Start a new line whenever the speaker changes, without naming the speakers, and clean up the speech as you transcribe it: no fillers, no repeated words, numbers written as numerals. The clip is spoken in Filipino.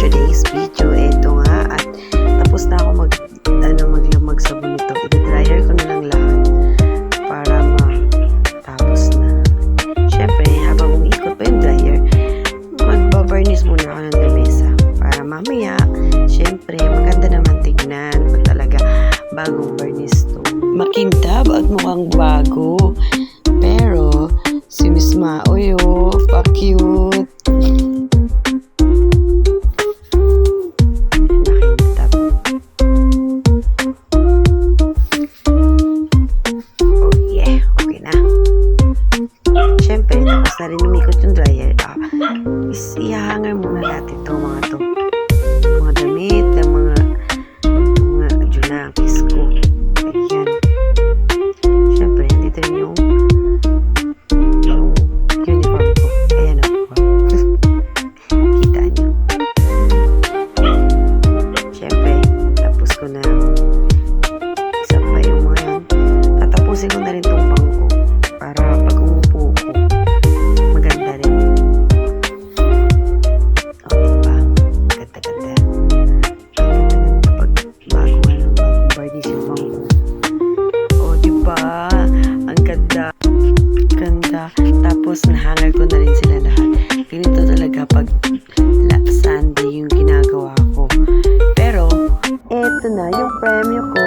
today's video. Ito nga, at tapos na ako maglamag sabon nito. I-dryer ko na lang lahat para matapos na. Syempre, habang umiikot pa yung dryer, magbabarnish muna ako ng lamesa para mamaya, syempre, maganda naman tignan pag talaga bagong barnish to. Makintab at mukhang bago. Pero, si Miss Maoy, pa-cute. Makintab. Oh yeah, okay na. Siyempre, tapos na rin umikot yung dryer. Ihahanger muna natin ito, mga damit, mga junakis ko. Ayan. Siyempre, dito rin yung uniform ko. Ayan o. Kita nyo. Siyempre, tapos ko na isa pa yung mga yan. Tatapusin ko na rin itong bangko para pag umupo ko, maganda rin. O, diba? Ganda-ganda. Ganda-ganda pag bagong barnish yung bangko. O, diba? Ang ganda. Ganda. Tapos, nahanger ko na rin sila lahat. Ganito talaga pag Sunday yung ginagawa ko. Pero, eto na yung premyo ko.